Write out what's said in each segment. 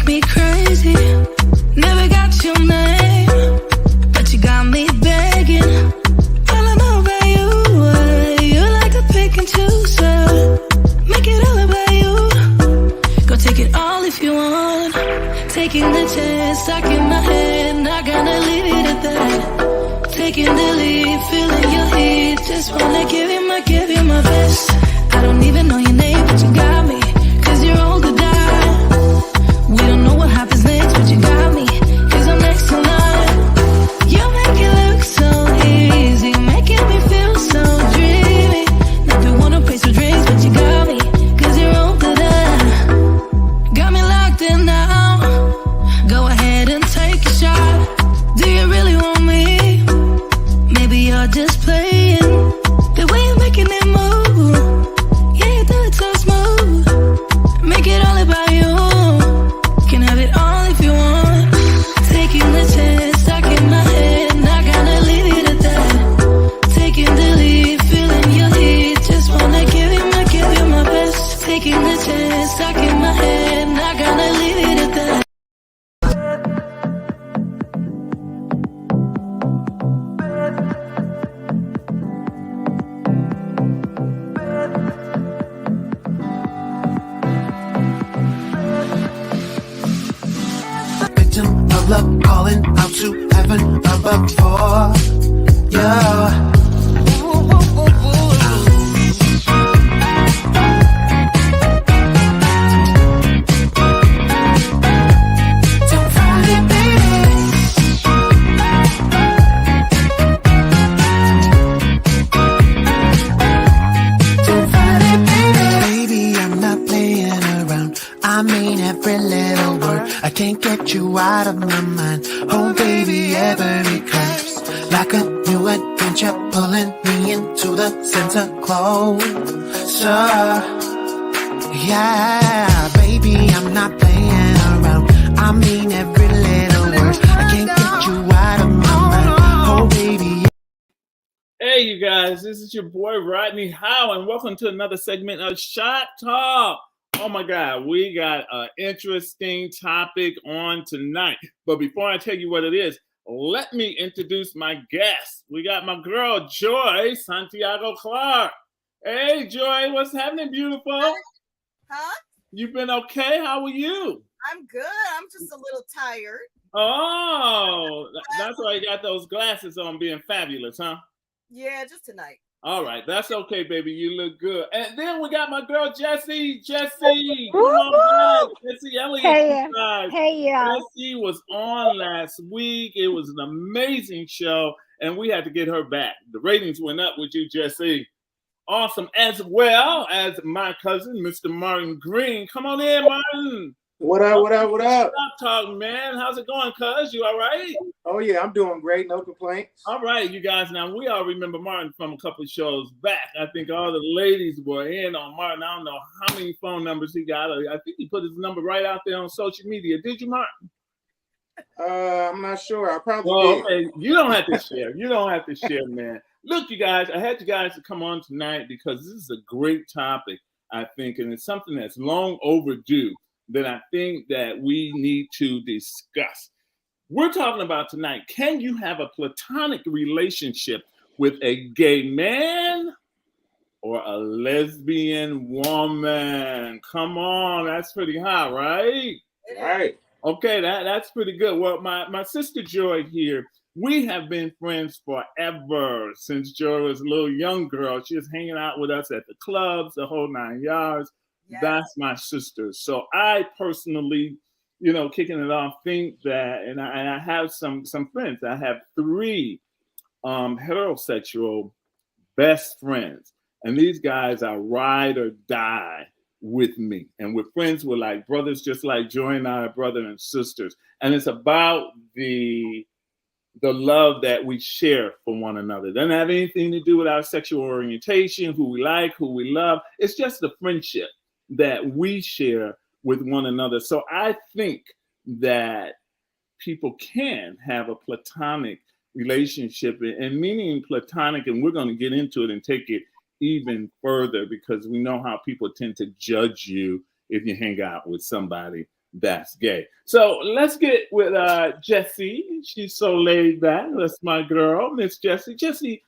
make me crazy. Never got your name, but you got me begging. All I know about you, you like to pick and choose, make it all about you. Go take it all if you want. Taking the chance, stuck in my head, not gonna leave it at that. Taking the lead, feeling your heat, just wanna give you my best. I don't even know your name, but you got me, 'cause you're old to die. We don't know what happens next, but you got me, 'cause I'm next to none. You make it look so easy, making me feel so dreamy. Never wanna play some drinks, but you got me, 'cause you're old to die. Got me locked in now. Go ahead and take a shot. Do you really want me? Maybe you're just playing. The way you're making it move, yeah, you do it so smooth. Make it all about you. Can have it all if you want. Taking the chance, stuck in my head, not gonna leave it at that. Taking the lead, feeling your heat, just wanna give you my best. Taking the chance, stuck in my head, not gonna leave it at that. Love calling out to heaven above for yeah. Don't fight it, baby. Don't fight it, baby. Baby, I'm not playing around. I mean every little word. I can't get you out of my mind. Oh baby, every curse like a new adventure, pulling me into the center closer. Yeah, baby, I'm not playing around. I mean every little word. I can't get you out of my mind. Oh baby. Hey you guys, this is your boy Rodney Howell, and welcome to another segment of Shot Talk. Oh my God, we got an interesting topic on tonight. But before I tell you what it is, let me introduce my guest. We got my girl, Joy Santiago Clark. Hey, Joy, what's happening, beautiful? Huh? You been okay? How are you? I'm good. I'm just a little tired. Oh, that's why you got those glasses on, being fabulous, huh? Yeah, just tonight. All right, that's okay, baby. You look good. And then we got my girl, Jessie. Jessie, come on back. Jessie Elliott. Hey, you guys. hey, y'all. Jessie was on last week. It was an amazing show, and we had to get her back. The ratings went up with you, Jessie. Awesome, as well as my cousin, Mr. Martin Green. Come on in, Martin. What up, what up, what up? Stop talking, man. How's it going, cuz? You all right? Oh, yeah, I'm doing great. No complaints. All right, you guys. Now, we all remember Martin from a couple of shows back. I think all the ladies were in on Martin. I don't know how many phone numbers he got. I think he put his number right out there on social media. Did you, Martin? I'm not sure. I probably did. Okay. You don't have to share. You don't have to share, man. Look, you guys, I had you guys to come on tonight because this is a great topic, I think, and it's something that's long overdue that I think that we need to discuss. We're talking about tonight, can you have a platonic relationship with a gay man or a lesbian woman? Come on, that's pretty hot, right? Right. Okay, that's pretty good. Well, my sister Joy here, we have been friends forever since Joy was a little young girl. She was hanging out with us at the clubs, the whole 9 yards. Yes. That's my sister. So I personally, kicking it off, think that, and I have some friends. I have 3 heterosexual best friends, and these guys are ride or die with me, and we're friends. We're like brothers, just like Joy and I are brother and sisters. And it's about the love that we share for one another. It doesn't have anything to do with our sexual orientation, who we like, who we love. It's just the friendship that we share with one another. So I think that people can have a platonic relationship, and meaning platonic, and we're going to get into it and take it even further because we know how people tend to judge you if you hang out with somebody that's gay. So let's get with Jessie. She's so laid back. That's my girl, Miss Jessie. Jessie,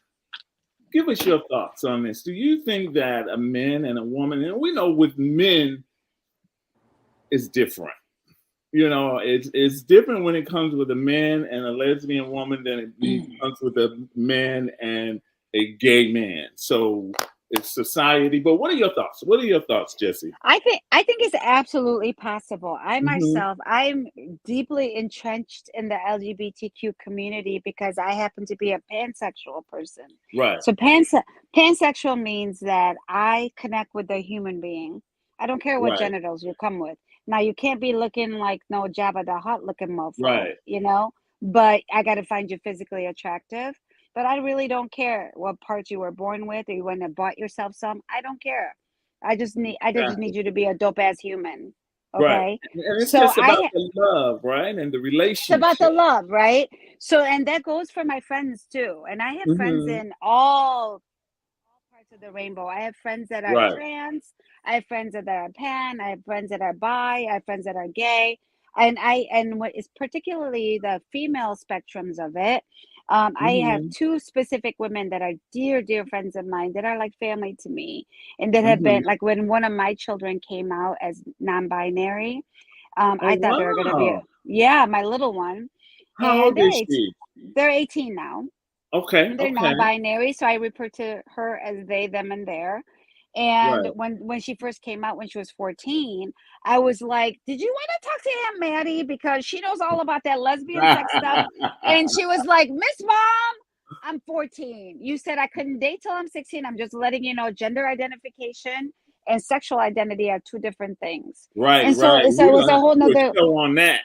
give us your thoughts on this. Do you think that a man and a woman, and we know with men, is different. You know, it's different when it comes with a man and a lesbian woman than it comes with a man and a gay man. So it's society. But what are your thoughts? What are your thoughts, Jessie? I think it's absolutely possible. I myself, I'm deeply entrenched in the LGBTQ community because I happen to be a pansexual person. Right. So pansexual means that I connect with the human being. I don't care what Right. genitals you come with. Now you can't be looking like no Jabba the Hutt looking mofo, Right. you know. But I got to find you physically attractive. But I really don't care what parts you were born with, or you went and bought yourself some. I don't care. I just need Exactly. you to be a dope ass human. Right. Okay. And it's So just about I the love, right? And the It's relationship. about the love, right? So, and that goes for my friends too. And I have friends Mhm. in all parts of the rainbow. I have friends that are Right. trans. I have friends that are pan. I have friends that are bi. I have friends that are gay. And what is particularly the female spectrums of it. I have Mhm. two specific women that are dear, dear friends of mine that are like family to me, and that have Mhm. been like when one of my children came out as non-binary. Oh I thought they were gonna be wow. yeah, my little one, How and old is she? they're 18 now. Okay. They're Okay. non-binary, so I refer to her as they, them, and their. And Right. when she first came out when she was 14, I was like, "Did you want to talk to Aunt Maddie because she knows all about that lesbian sex stuff?" And she was like, "Miss Mom, I'm 14. You said I couldn't date till I'm 16. I'm just letting you know gender identification and sexual identity are two different things." Right. And so Right. so We're it's gonna a have to whole do a nother show on that.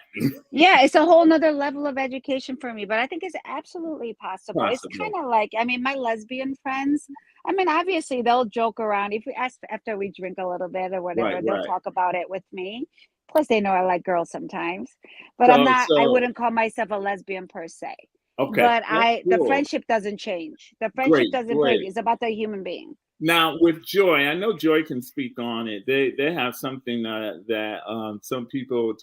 yeah, it's a whole nother level of education for me, but I think it's absolutely possible. It's kind Possible. of like, I mean, my lesbian friends, I mean, obviously they'll joke around. If we ask after we drink a little bit or Right. whatever, they'll Right. talk about it with me. Plus, they know I like girls sometimes, but So I so wouldn't call myself a lesbian per se. okay. But That's the cool. friendship doesn't change. The friendship Great. doesn't change. Great. It's about the human being. Now with Joy, I know Joy can speak on it. They have something that some people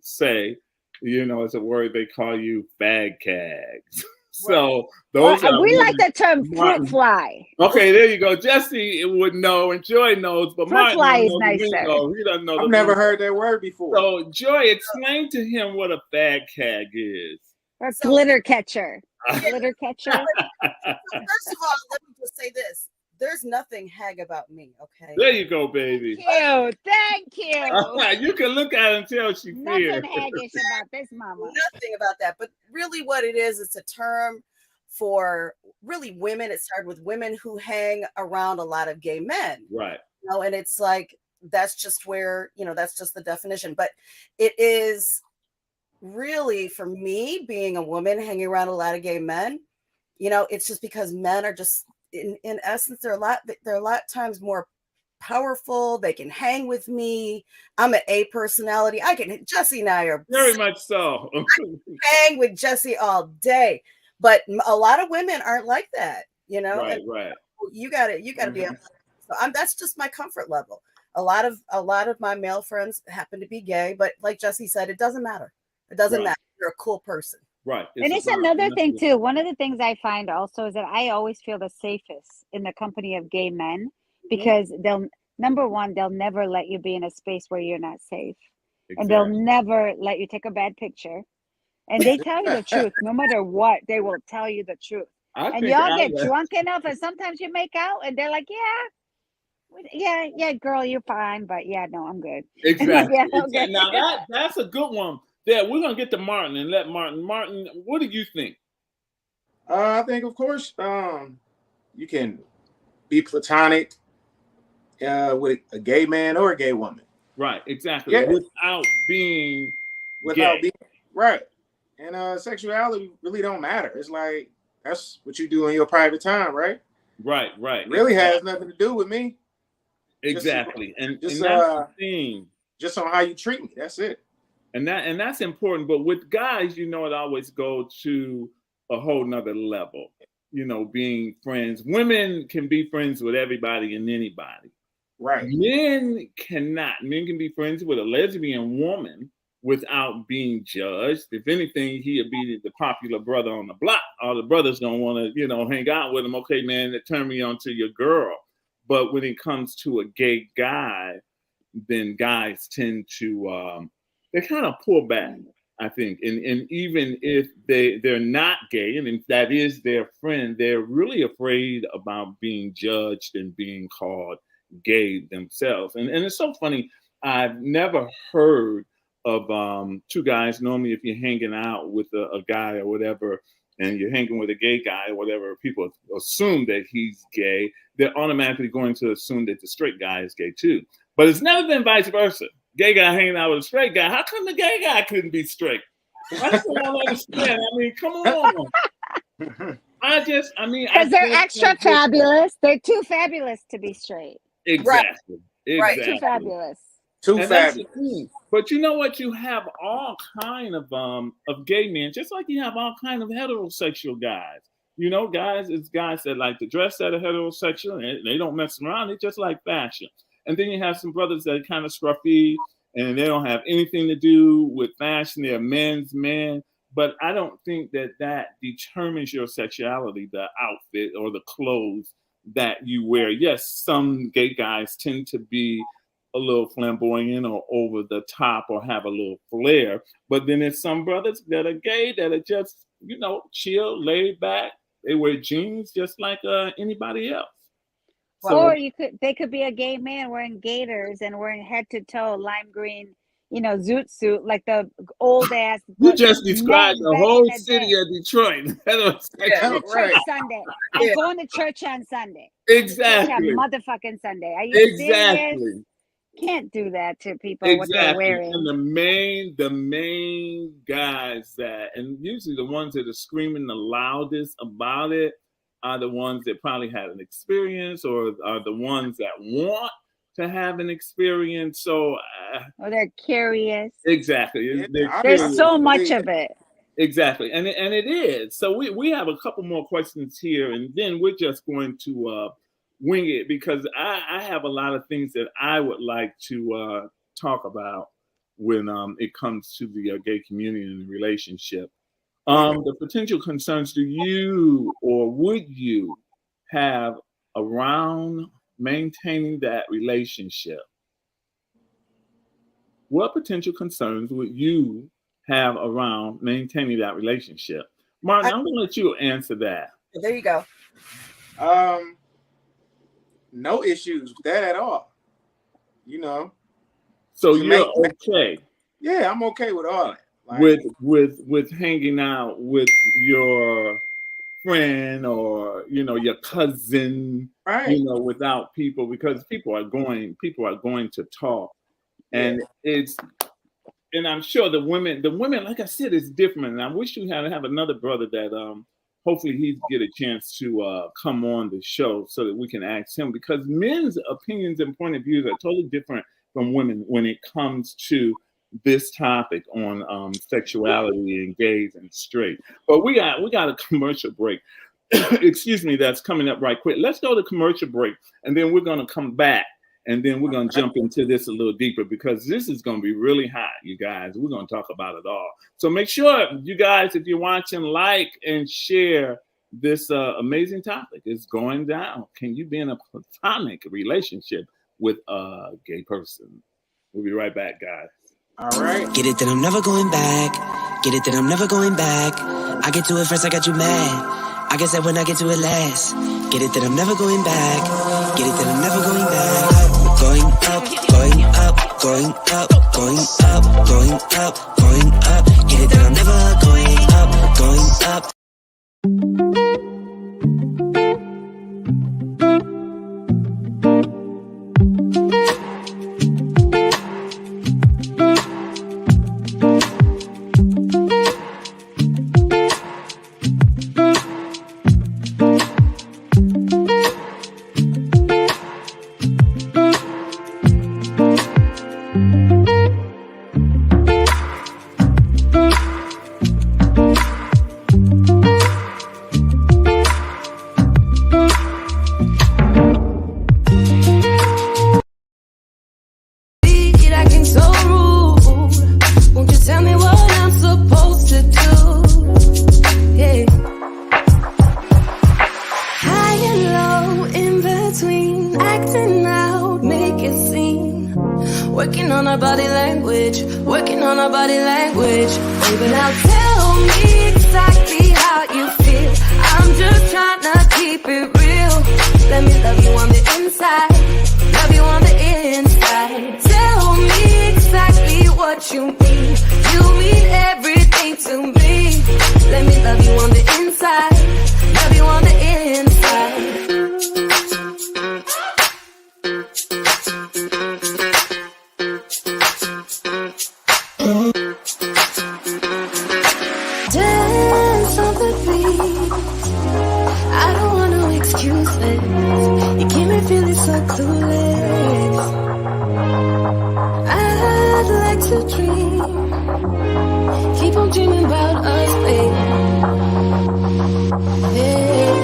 say, you know, it's a word they call you fag cags. Right. So Or those are we like women. the term fruit Martin. fly. Okay, there you go. Jesse would know, and Joy knows, but Fruit Martin fly don't is know the nicer. lingo. He doesn't know I've the never lingo. heard that word before. So Joy, explain to him what a fag cag is. Or So glitter catcher. yeah, Glitter catcher. first of all, let me just say this. There's nothing hag about me, okay? There you go, baby. Cute. Thank you. You can look at her and tell she Nothing fears. haggish about this mama. Nothing about that. But really what it is, it's a term for really women. It started with women who hang around a lot of gay men. Right. You know, and it's like that's just where, you know, that's just the definition. But it is really for me being a woman hanging around a lot of gay men, you know, it's just because men are just in essence they're a lot times more powerful. They can hang with me. I'm an A personality. Jesse and I are Very much so. hang with Jesse all day. But a lot of women aren't like that, you know. Right, And right. you got to be able. So that's just my comfort level. A lot of my male friends happen to be gay, but like Jesse said, it doesn't matter. It doesn't Right. matter. You're a cool person. Right. And it's about another thing nothing. too. One of the things I find also is that I always feel the safest in the company of gay men because number one, they'll never let you be in a space where you're not safe. And they'll Exactly. never let you take a bad picture. And they tell you the truth. No matter what, they will tell you the truth. I And think y'all I get would. drunk enough and sometimes you make out and they're like, yeah, girl, you're fine. But yeah, no, I'm good. Exactly. Yeah, Exactly. okay. Now that's a good one. There, we're gonna get to Martin and let Martin. Martin, what do you think? I think, of course, you can be platonic with a gay man or a gay woman. Right, exactly. Yeah. Without being Without gay. being right. And sexuality really don't matter. It's like that's what you do in your private time, right? Right, right. It really has nothing to do with me. Exactly. And that's Just the thing. just on how you treat me. That's it. And that's important. But with guys, you know, it always go to a whole nother level. You know, being friends. Women can be friends with everybody and anybody. Right. Men cannot. Men can be friends with a lesbian woman without being judged. If anything, he'll be the popular brother on the block. All the brothers don't want to, hang out with him. Okay, man, turn me on to your girl. But when it comes to a gay guy, then guys tend to they kind of pull back, I think. And even if they're not gay, and if that is their friend, they're really afraid about being judged and being called gay themselves. And it's so funny. I've never heard of two guys. Normally, if you're hanging out with a guy or whatever, and you're hanging with a gay guy or whatever, people assume that he's gay. They're automatically going to assume that the straight guy is gay too. But it's never been vice versa. Gay guy hanging out with a straight guy. How come the gay guy couldn't be straight? I just don't understand. I mean, come on. Because they're extra fabulous. They're too fabulous to be straight. Exactly. Right. Too fabulous. Too fabulous. But you know what? You have all kind of gay men, just like you have all kind of heterosexual guys. Guys that like to dress that are heterosexual, and they don't mess around. They just like fashion. And then you have some brothers that are kind of scruffy, and they don't have anything to do with fashion. They're men's men. But I don't think that determines your sexuality, the outfit or the clothes that you wear. Yes, some gay guys tend to be a little flamboyant or over the top or have a little flair. But then there's some brothers that are gay that are just, chill, laid back. They wear jeans just like anybody else. Or they could be a gay man wearing gaiters and wearing head to toe lime green, zoot suit, like the old ass. You just described the whole city of Detroit. Church Sunday. I'm going to church on Sunday. Exactly. Motherfucking Sunday. Are you serious? Can't do that to people. What they're wearing. And the main guys and usually the ones that are screaming the loudest about it are the ones that probably had an experience, or are the ones that want to have an experience. So, or they're curious. Exactly. There's so much of it. Exactly, and it is. So we have a couple more questions here, and then we're just going to wing it, because I have a lot of things that I would like to talk about when it comes to the gay community and the relationship. The potential concerns, do you or would you have around maintaining that relationship? What potential concerns would you have around maintaining that relationship? Martin, I'm going to let you answer that. There you go. No issues with that at all. So you're okay? Yeah, I'm okay with all that. Like, with hanging out with your friend or your cousin, right? Without people, because people are going to talk, and and I'm sure the women, like I said, is different. And I wish you had to have another brother that hopefully he'd get a chance to come on the show so that we can ask him, because men's opinions and point of views are totally different from women when it comes to this topic on sexuality and gays and straight. But we got a commercial break. Excuse me, that's coming up right quick. Let's go to commercial break, and then we're going to come back, and then we're going to jump into this a little deeper, because this is going to be really hot, you guys. We're going to talk about it all. So make sure, you guys, if you're watching, like and share this amazing topic. It's going down. Can you be in a platonic relationship with a gay person? We'll be right back, guys. All right. Get it that I'm never going back. Get it that I'm never going back. I get to it first, I got you mad. I guess that when I get to it last. Get it that I'm never going back. Get it that I'm never going back. Going up, going up, going up, going up, going up, going up. Get it that I'm never going up, going up. language. Baby, now tell me exactly how you feel. I'm just trying to keep it real. Let me love you on the inside, love you on the inside. Tell me exactly what you mean. You mean everything to me. Let me love you on the inside, love you on the inside. Dance on the beat. I don't want no excuses. You keep me feeling so clueless. I'd like to dream. Keep on dreaming about us, baby. Yeah.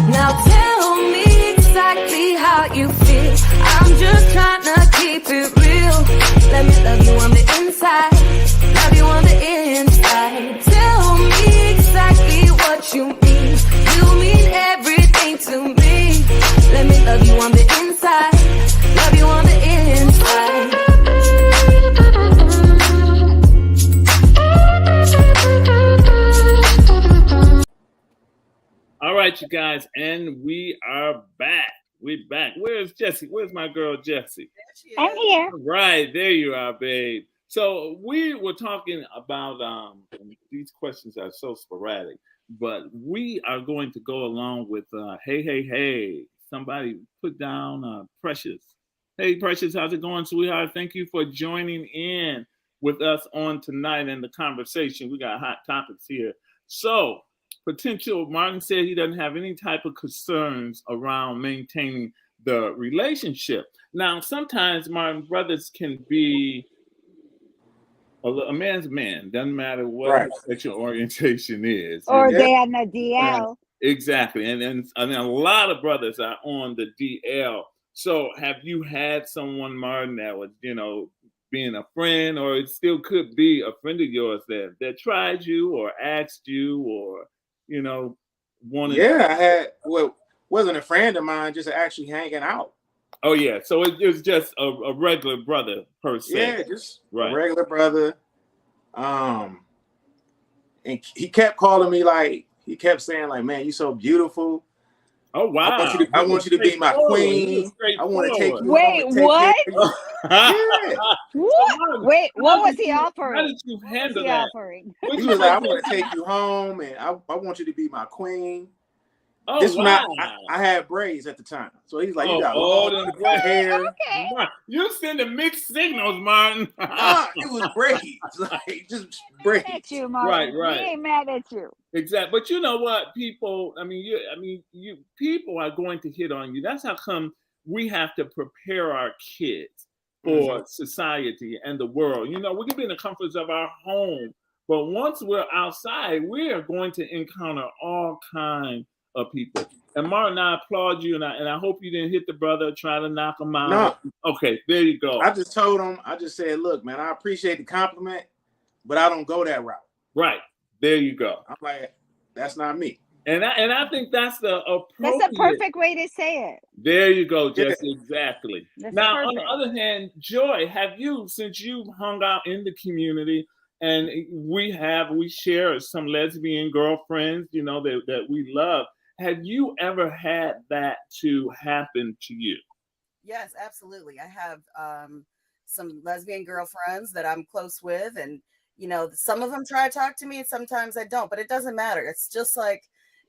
Now tell me exactly how you feel. I'm just trying to keep it real. Let me love you on the inside, love you on the inside. Tell me exactly what you mean. You mean everything to me. Let me love you on the inside, love you on the inside. All right, you guys, and we are back. We're back. Where's Jessie? Where's my girl Jessie? I'm here. Right, there you are, babe. So we were talking about these questions are so sporadic, but we are going to go along with hey. Somebody put down Precious. Hey, Precious, how's it going, sweetheart? Thank you for joining in with us on tonight in the conversation. We got hot topics here. So, potential, Martin said he doesn't have any type of concerns around maintaining the relationship. Now, sometimes, Martin, brothers can be a man's man. Doesn't matter what his sexual orientation is. Or they on the DL. Exactly. And a lot of brothers are on the DL. So have you had someone, Martin, that was, being a friend, or it still could be a friend of yours that tried you or asked you or, wanted? Yeah, I had, wasn't a friend of mine, just actually hanging out. Oh, yeah. So it was just a regular brother per se. Yeah, just a regular brother. And he kept calling me, like, he kept saying, like, man, you so beautiful. Oh, wow. I want you to be my queen. I want to take you. Wait, what? Yeah. What? Wait, what was he offering? How did you handle that? He was like, I want to take you home, and I want you to be my queen. Oh, this wow. one I had braids at the time. So he's like, you got long gray hair. Okay. You sending mixed signals, Martin. It was braids. Like, just braids. Mad at you, Martin. Right. He ain't mad at you. Exactly. But you know what? People, people are going to hit on you. That's how come we have to prepare our kids for society and the world. We can be in the comforts of our home, but once we're outside, we are going to encounter all kinds of people. And Martin, I applaud you, and I hope you didn't hit the brother, try to knock him out. No. Okay, there you go. I just told him, I just said, look, man, I appreciate the compliment, but I don't go that route. Right. There you go. I'm like, that's not me. And I think that's the appropriate. That's a perfect way to say it. There you go, Jesse. Exactly. That's now, perfect. on the other hand, Joy, have you, since you hung out in the community, and we share some lesbian girlfriends, that we love, have you ever had that to happen to you? Yes, absolutely. I have some lesbian girlfriends that I'm close with, and some of them try to talk to me and sometimes I don't, but it doesn't matter. It's just like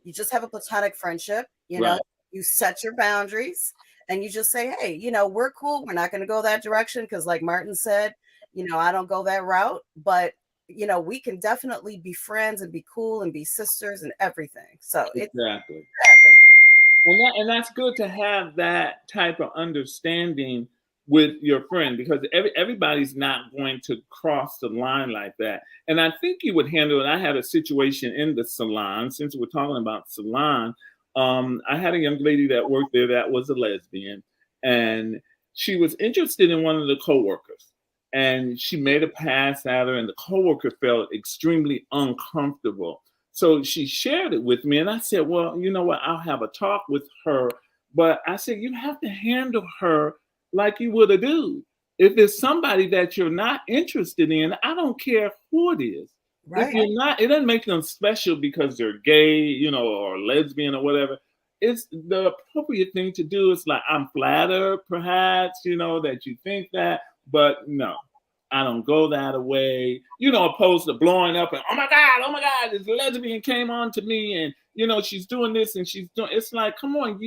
you just have a platonic friendship, Right. You set your boundaries and you just say, hey, we're cool. We're not going to go that direction because, like Martin said, I don't go that route, but we can definitely be friends and be cool and be sisters and everything. So Exactly. it happens. And that's good to have that type of understanding with your friend, because everybody's not going to cross the line like that. And I think you would handle it. I had a situation in the salon, since we're talking about salon. I had a young lady that worked there that was a lesbian, and she was interested in one of the coworkers. And she made a pass at her, and the coworker felt extremely uncomfortable. So she shared it with me, and I said, well, you know what? I'll have a talk with her. But I said, you have to handle her like you would a dude. If it's somebody that you're not interested in, I don't care who it is. If Right. you're not, it doesn't make them special because they're gay, you know, or lesbian or whatever. It's the appropriate thing to do. Is like, I'm flattered, perhaps, you know, that you think that, but no, I don't go that way. You know, opposed to blowing up and oh my God, this lesbian came on to me and you know she's doing this and she's doing. It's like, come on,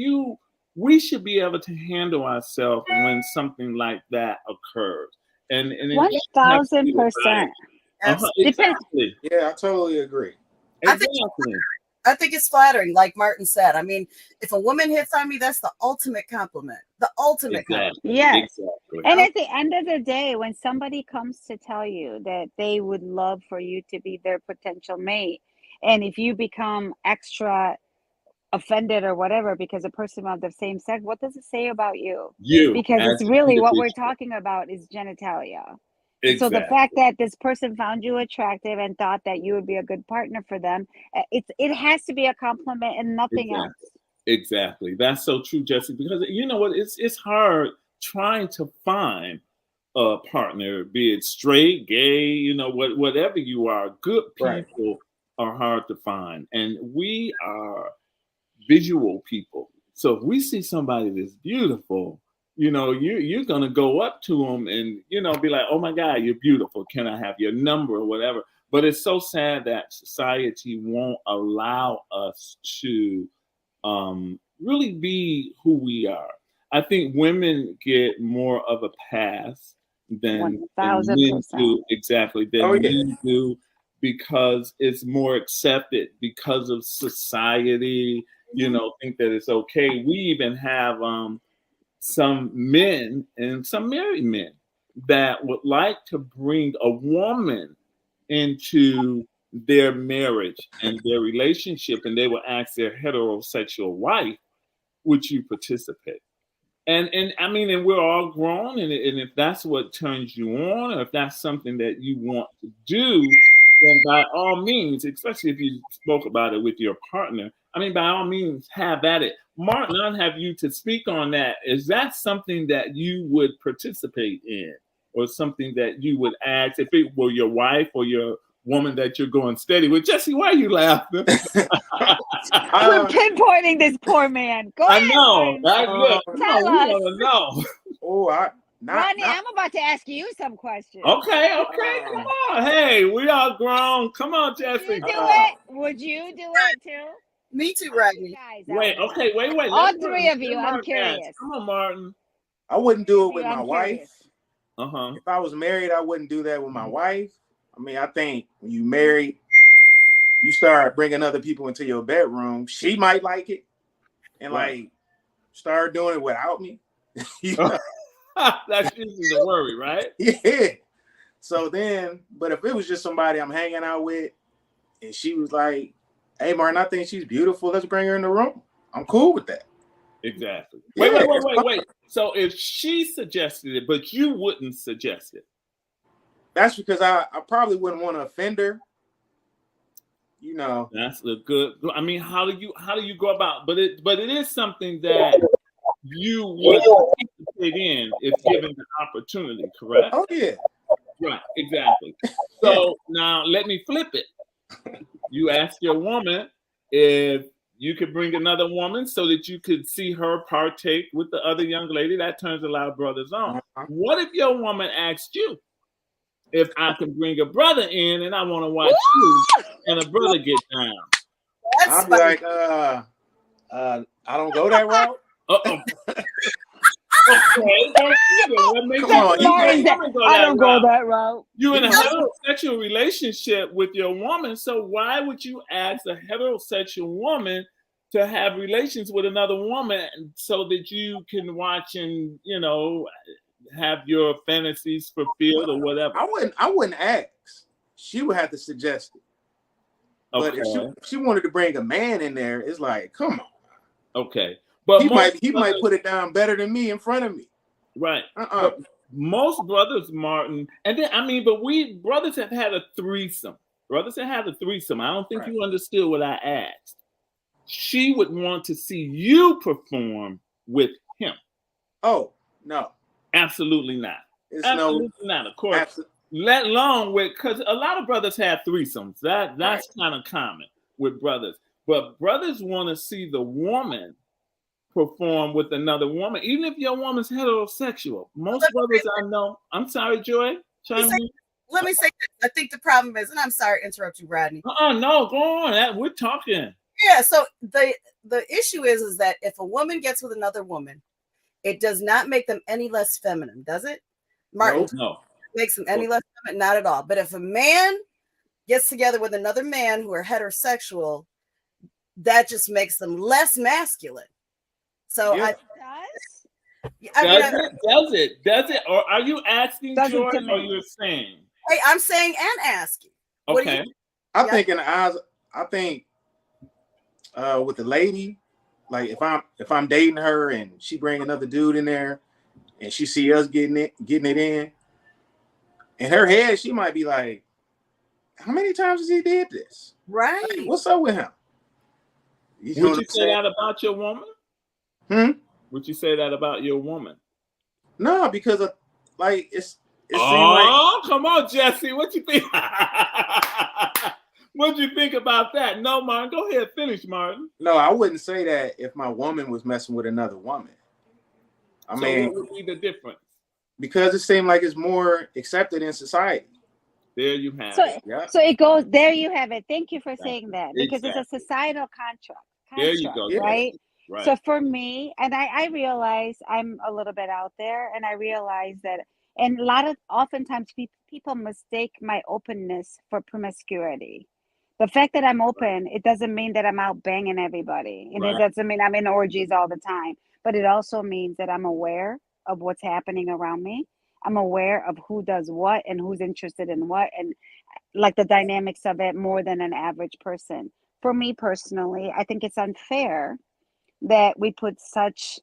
we should be able to handle ourselves when something like that occurs. And it doesn't have to be the violence. 1000%. Exactly. Yeah, I totally agree. Exactly. I think it's flattering, like Martin said. I mean, if a woman hits on me, that's the ultimate compliment. The ultimate compliment. Yes. Exactly. And at the end of the day, when somebody comes to tell you that they would love for you to be their potential mate, and if you become extra offended or whatever because a person of the same sex, what does it say about you? You, Because as it's an really what we're individual. talking about is genitalia. Exactly. So the fact that this person found you attractive and thought that you would be a good partner for them, it has to be a compliment and nothing else. Exactly. That's so true, Jesse, because you know what, it's hard trying to find a partner, be it straight, gay, you know, whatever you are. Good people are hard to find. And we are visual people. So if we see somebody that's beautiful, you know, you're gonna go up to them and you know be like, oh my God, you're beautiful. Can I have your number or whatever? But it's so sad that society won't allow us to really be who we are. I think women get more of a pass than men 1000%. do. Exactly, than men do, because it's more accepted because of society. You know, think that it's okay. We even have some men and some married men that would like to bring a woman into their marriage and their relationship, and they will ask their heterosexual wife, would you participate? And I mean, and we're all grown, and if that's what turns you on, or if that's something that you want to do, then by all means, especially if you spoke about it with your partner, I mean, by all means, have at it. Martin, I'll have you to speak on that. Is that something that you would participate in, or something that you would ask if it were your wife or your woman that you're going steady with? Jesse, why are you laughing? We're pinpointing this poor man. Go ahead, know. Martin. Tell us. We want to know. Rodney, I'm about to ask you some questions. Okay, come on. Hey, we all grown. Come on, Jesse. Would you do it? Would you do it too? Me too, Rodney. Wait. All three of you. I'm curious. Come on, Martin. I wouldn't do it with my wife. If I was married, I wouldn't do that with my wife. I mean, I think when you married, you start bringing other people into your bedroom. She might like it and like start doing it without me. That's usually the worry, right? Yeah. So then, but if it was just somebody I'm hanging out with and she was like, hey, Martin, I think she's beautiful. Let's bring her in the room. I'm cool with that. Exactly. Yeah. Wait. So if she suggested it, but you wouldn't suggest it. That's because I probably wouldn't want to offend her. You know. That's a good. I mean, how do you go about? But it is something that you would participate in if given the opportunity, correct? Oh yeah. Right. Exactly. So now let me flip it. You ask your woman if you could bring another woman so that you could see her partake with the other young lady. That turns a lot of brothers on. What if your woman asked you if I can bring a brother in and I want to watch you and a brother get down? I'll be like, I don't go that route. Okay. Come on, I don't go that route. You're in a heterosexual relationship with your woman, so why would you ask a heterosexual woman to have relations with another woman so that you can watch and, you know, have your fantasies fulfilled or whatever? I wouldn't ask. She would have to suggest it. But if she wanted to bring a man in there, it's like, come on. Okay. But he might put it down better than me in front of me. Right. But most brothers, Martin, and then but brothers have had a threesome. Brothers have had a threesome. I don't think you understood what I asked. She would want to see you perform with him. Oh, no. Absolutely not. It's Absolutely not. Of course, abs- let alone with, because a lot of brothers have threesomes. That's kind of common with brothers. But brothers want to see the woman perform with another woman, even if your woman's heterosexual. Most brothers I know. I'm sorry, Joy. Let me say this. I think the problem is, and I'm sorry to interrupt you, Rodney. No, go on. We're talking. Yeah. So the issue is that if a woman gets with another woman, it does not make them any less feminine, does it? Martin, No. Makes them any less feminine? Not at all. But if a man gets together with another man who are heterosexual, that just makes them less masculine. So Yeah. Does it? Or are you asking, George, or you're saying? Hey, I'm saying and asking. Okay. I think in the eyes, with the lady, like if I'm dating her and she bring another dude in there and she see us getting it in her head, she might be like, how many times has he did this? Right. Like, what's up with him? Would you say that about your woman? Would you say that about your woman? No, because of, like it's come on, Jesse. What you think? What do you think about that? No, Martin. Go ahead, finish, Martin. No, I wouldn't say that if my woman was messing with another woman. I mean, what would be the difference? Because it seemed like it's more accepted in society. There you have it. Yeah. So it goes, there you have it. Thank you for saying that, because it's a societal construct, there you go. right? Right. So for me, and I realize I'm a little bit out there, and I realize that, and oftentimes people mistake my openness for promiscuity. The fact that I'm open, it doesn't mean that I'm out banging everybody. And it doesn't mean I'm in orgies all the time. But it also means that I'm aware of what's happening around me. I'm aware of who does what and who's interested in what, and like the dynamics of it more than an average person. For me personally, I think it's unfair that we put such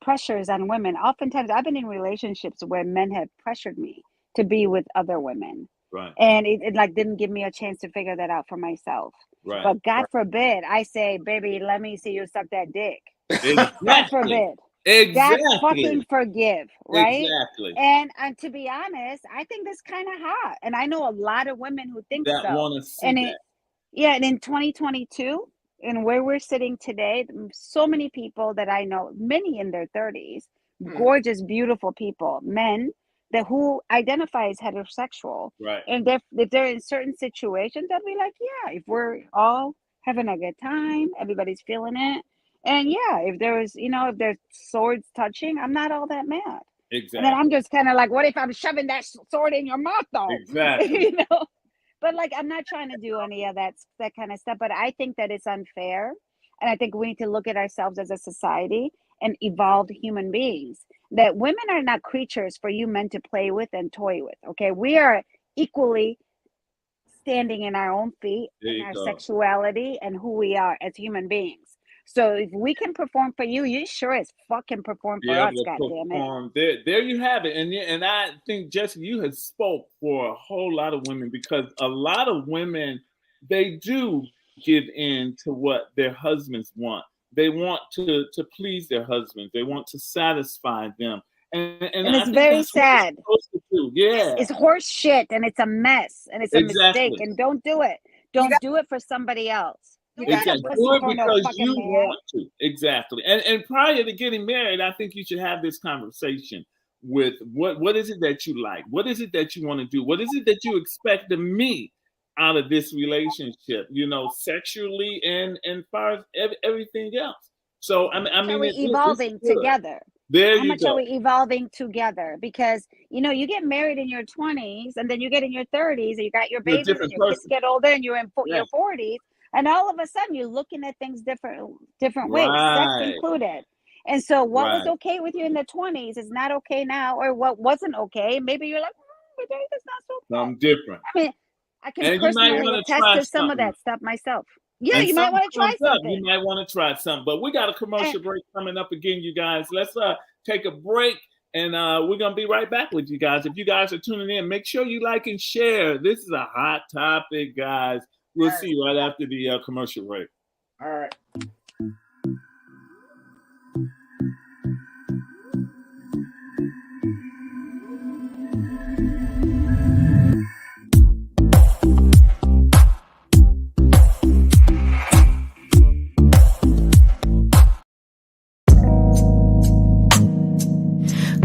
pressures on women. Oftentimes, I've been in relationships where men have pressured me to be with other women. Right. And it like didn't give me a chance to figure that out for myself. Right. But God forbid I say, baby, let me see you suck that dick. Exactly. God forbid. Exactly. God fucking forgive, right? Exactly. And to be honest, I think that's kind of hot. And I know a lot of women who think that so. Want to see and that. And in 2022, and where we're sitting today, so many people that I know, many in their 30s, gorgeous, beautiful people, men who identify as heterosexual. Right. And if they're in certain situations, they'll be like, yeah, if we're all having a good time, everybody's feeling it. And yeah, if there's swords touching, I'm not all that mad. Exactly. And then I'm just kind of like, what if I'm shoving that sword in your mouth, though? Exactly. But like, I'm not trying to do any of that kind of stuff, but I think that it's unfair. And I think we need to look at ourselves as a society and evolved human beings, that women are not creatures for you men to play with and toy with. Okay. We are equally standing in our own feet in our sexuality and who we are as human beings. So if we can perform for you, you sure as fuck can perform for us, goddammit. There you have it. And I think, Jesse, you have spoke for a whole lot of women, because a lot of women, they do give in to what their husbands want. They want to please their husbands. They want to satisfy them. And it's very sad. Yeah. It's horse shit, and it's a mess, and it's a mistake. And don't do it. Don't do it for somebody else. Exactly. Do it because you want to. Exactly. And prior to getting married, I think you should have this conversation with what is it that you like? What is it that you want to do? What is it that you expect of me out of this relationship? Sexually and far as everything else. So I mean, we're evolving together. How much are we evolving together? Because you get married in your 20s, and then you get in your 30s, and you got your babies, and your kids get older, and you're in your 40s, and all of a sudden you're looking at things different ways, sex included. And so what was okay with you in the 20s is not okay now, or what wasn't okay, maybe you're like, that's not so good. Something different. I mean, I can personally attest to some of that stuff myself. Yeah, you might want to try something. You might want to try something. But we got a commercial break coming up again, you guys. Let's take a break, and we're going to be right back with you guys. If you guys are tuning in, make sure you like and share. This is a hot topic, guys. We'll see you right after the commercial break. All right.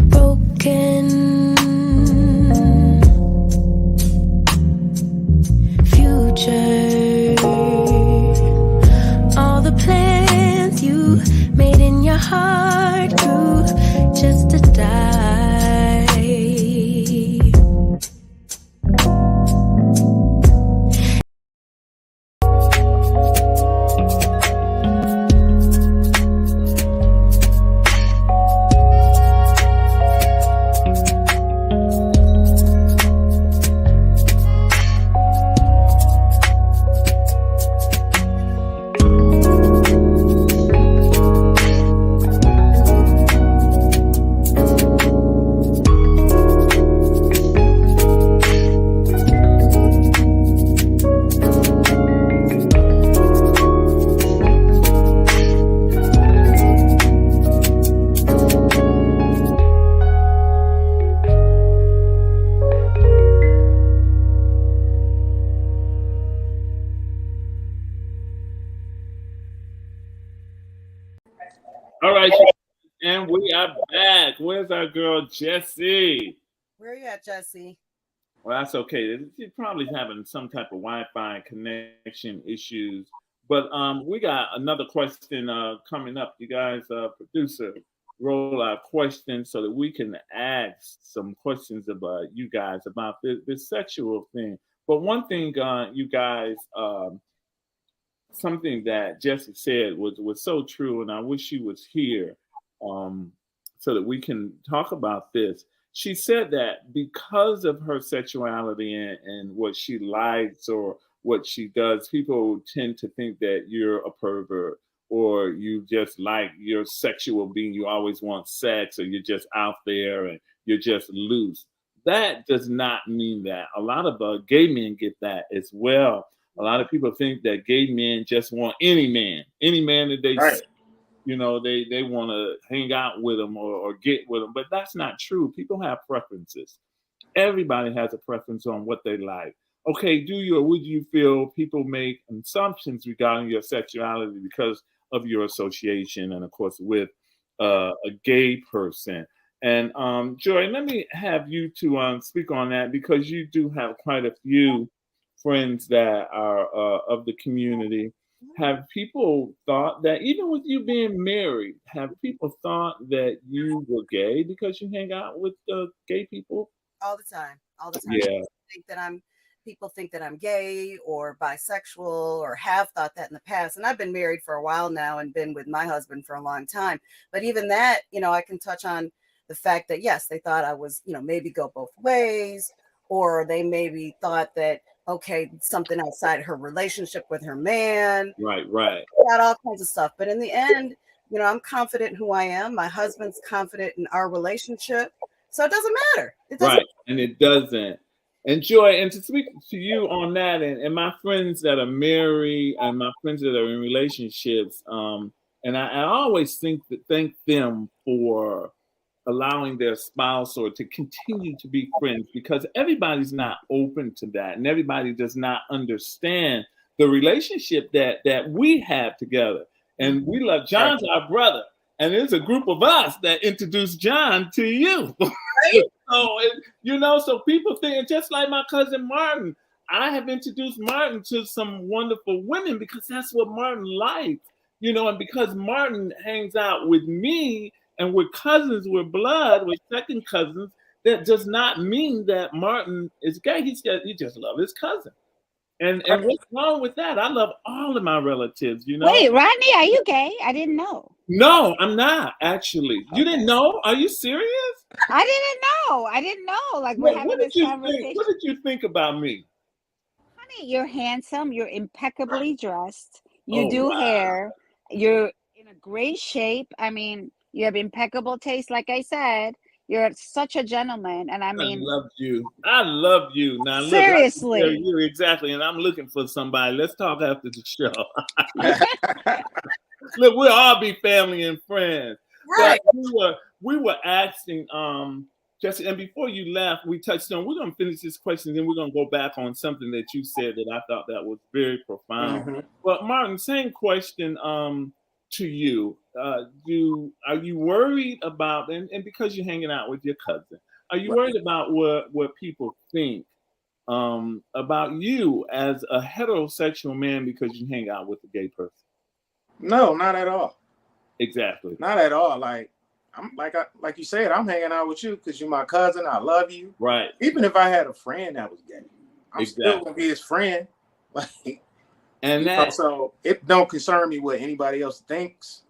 Broken future. All the plans you made in your heart grew just to die. All right, and we are back. Where's our girl Jessie? Where are you at, Jesse? Well, that's okay. She's probably having some type of Wi-Fi connection issues. But we got another question coming up. You guys, producer, roll our questions so that we can ask some questions about you guys about this sexual thing. But one thing, you guys, something that Jesse said was so true, and I wish she was here so that we can talk about this. She said that because of her sexuality and what she likes or what she does, people tend to think that you're a pervert or you just like your sexual being. You always want sex, or you're just out there and you're just loose. That does not mean that. A lot of gay men get that as well. A lot of people think that gay men just want any man that they, Right. they want to hang out with them or get with them. But that's not true. People have preferences. Everybody has a preference on what they like. Okay, do you or would you feel people make assumptions regarding your sexuality because of your association and, of course, with a gay person? And Joy, let me have you to speak on that, because you do have quite a few friends that are of the community. Have people thought that, even with you being married, have people thought that you were gay because you hang out with gay people? All the time. All the time. Yeah, People think that I'm gay or bisexual, or have thought that in the past. And I've been married for a while now and been with my husband for a long time. But even that, I can touch on the fact that, yes, they thought I was, maybe go both ways, or they maybe thought that, okay, something outside her relationship with her man, right. got all kinds of stuff. But in the end, I'm confident in who I am. My husband's confident in our relationship. So it doesn't matter. It doesn't. Right. And it doesn't. And Joy, and to speak to you on that, and my friends that are married and my friends that are in relationships, and I always thank them for allowing their spouse or to continue to be friends, because everybody's not open to that, and everybody does not understand the relationship that we have together. And we love John's our brother, and there's a group of us that introduced John to you. So people think, just like my cousin Martin, I have introduced Martin to some wonderful women because that's what Martin likes, and because Martin hangs out with me and we're cousins, we're blood, we're second cousins, that does not mean that Martin is gay. He just loves his cousin. And what's wrong with that? I love all of my relatives, Wait, Rodney, are you gay? I didn't know. No, I'm not, actually. You didn't know? Are you serious? I didn't know. Like, we're having this conversation. What did you think about me? Honey, you're handsome. You're impeccably dressed. You do hair. You're in a great shape. I mean, you have impeccable taste. Like I said, you're such a gentleman. And I mean, I love you. Now, look, seriously. you exactly. And I'm looking for somebody. Let's talk after the show. Look, we'll all be family and friends. Right. But we were asking Jesse, and before you left, we touched on, we're going to finish this question, then we're going to go back on something that you said that I thought that was very profound. Mm-hmm. But Martin, same question to you. Are you worried about, and because you're hanging out with your cousin, are you worried about what people think about you as a heterosexual man because you hang out with a gay person? No, not at all. Exactly. Not at all. Like I'm like you said, I'm hanging out with you because you're my cousin. I love you. Right. Even if I had a friend that was gay, I'm still gonna be his friend. Like, and that, so it don't concern me what anybody else thinks.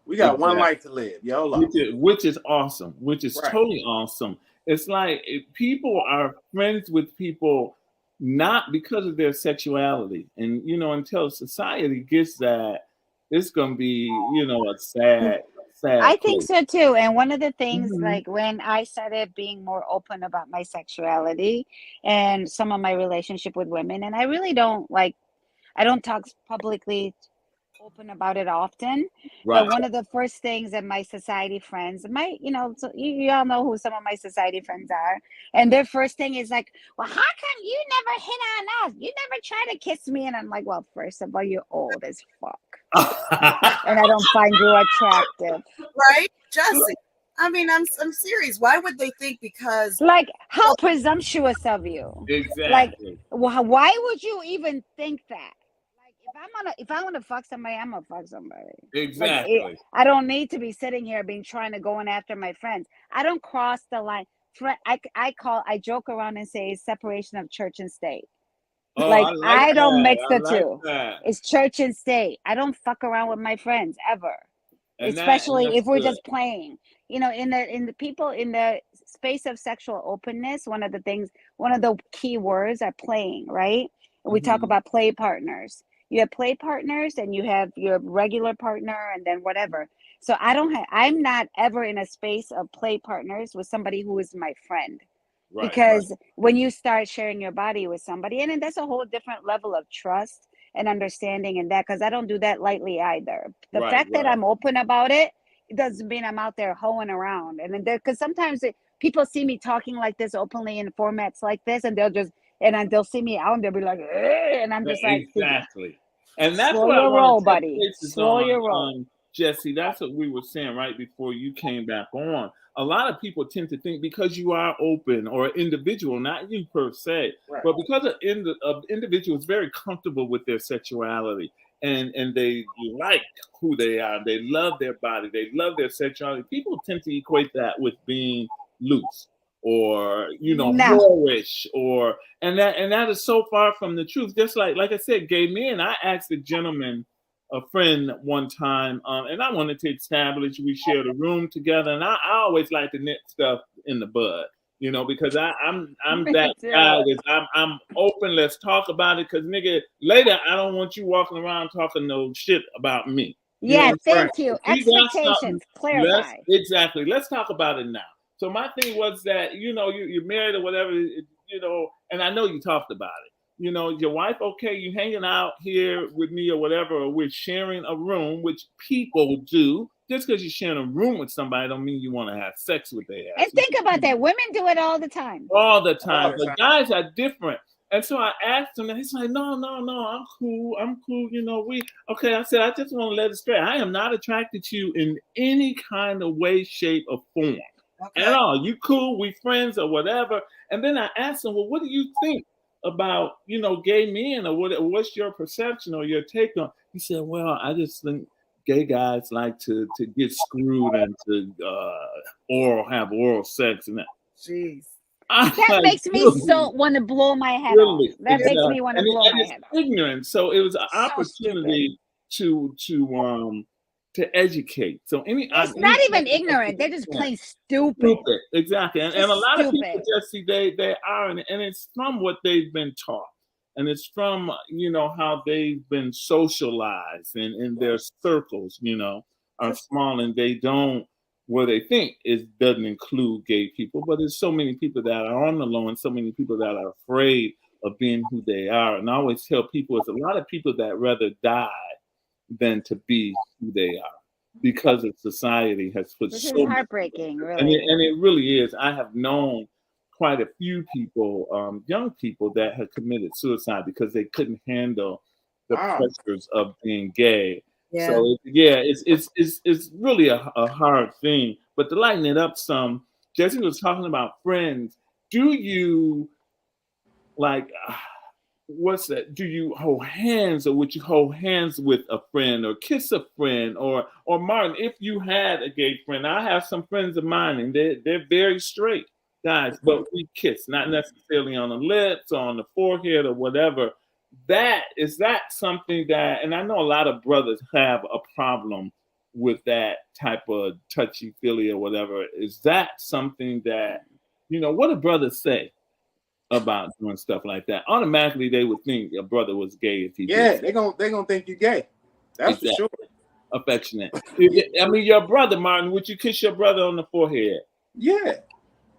We got one life to live, YOLO. Which is awesome. Which is Right. totally awesome. It's like people are friends with people not because of their sexuality, and until society gets that, it's gonna be a sad. I think so too. And one of the things, Mhm. like when I started being more open about my sexuality and some of my relationship with women, and I really don't I don't talk publicly open about it often. Right. But one of the first things that my society friends, so you all know who some of my society friends are, and their first thing is like, well, how come you never hit on us? You never try to kiss me. And I'm like, well, first of all, you're old as fuck. And I don't find you attractive. Right, Jesse? I mean, I'm serious. Why would they think because Like, how presumptuous of you? Exactly. Like, why would you even think that? Like, if I want to fuck somebody, I'm gonna fuck somebody. Exactly. Like, I don't need to be sitting here trying to go in after my friends. I don't cross the line. I joke around and say it's separation of church and state. Oh, Like, I don't mix the like two. that. It's church and state. I don't fuck around with my friends ever. And Especially if we're good. just playing. In the people in the space of sexual openness, one of the key words are playing, right? And we talk about play partners. You have play partners and you have your regular partner and then whatever. So I'm not ever in a space of play partners with somebody who is my friend. Right, because when you start sharing your body with somebody, and then that's a whole different level of trust and understanding and that, because I don't do that lightly either. The fact that I'm open about it doesn't mean I'm out there hoeing around. And then because sometimes people see me talking like this openly in formats like this, and they'll see me out and they'll be like, and I'm just like, exactly. And that's slow what your I want roll, to buddy. Slow your roll. Jesse, that's what we were saying right before you came back on. A lot of people tend to think because you are open or individual, not you per se, but because an individual is very comfortable with their sexuality and they like who they are, they love their body, they love their sexuality. People tend to equate that with being loose or whorish and that is so far from the truth. Just like I said, gay men. I asked a friend one time, and I wanted to establish we shared a room together, and I always like to nip stuff in the bud, because I'm that guy that I'm open. Let's talk about it, because nigga, later I don't want you walking around talking no shit about me. Thank you. Expectations clarify. Exactly. Let's talk about it now. So my thing was that you're married or whatever, and I know you talked about it. Your wife, okay, you hanging out here with me or whatever, or we're sharing a room, which people do. Just because you're sharing a room with somebody don't mean you want to have sex with their ass. And think about that. Women do it all the time. All the time. But guys are different. And so I asked him, and he's like, no, I'm cool. Okay. I said, I just want to let it straight. I am not attracted to you in any kind of way, shape, or form. Okay. At all. You cool, we friends or whatever. And then I asked him, well, what do you think about gay men, or what's your perception or your take on? He said, well, I just think gay guys like to get screwed and to have oral sex and that. Jeez. That makes me want to blow my head off. That makes me want to blow my head off. Ignorant. So it was an opportunity to educate. So it's not even ignorant. They're just plain stupid. Exactly. And a lot of people just see they are, and it's from what they've been taught. And it's from, how they've been socialized and their circles, are small, and they don't, where they think it doesn't include gay people. But there's so many people that are on the low and so many people that are afraid of being who they are. And I always tell people, it's a lot of people that rather die than to be who they are. because of society has put This so is much, heartbreaking, and really. it really is. I have known quite a few people, young people, that had committed suicide because they couldn't handle the Wow. pressures of being gay. Yeah. So yeah, it's really a hard thing. But to lighten it up some, Jesse was talking about friends. Do you like? What's that? Do you hold hands, or would you hold hands with a friend, or kiss a friend, or Martin? If you had a gay friend, I have some friends of mine, and they're very straight guys, but we kiss, not necessarily on the lips or on the forehead or whatever. That something that, and I know a lot of brothers have a problem with that type of touchy feely or whatever. Is that something that, what do brothers say about doing stuff like that? Automatically, they would think a brother was gay if he did. Yeah, they gonna think you gay. That's for Exactly. sure. Affectionate. I mean, your brother, Martin, would you kiss your brother on the forehead? Yeah,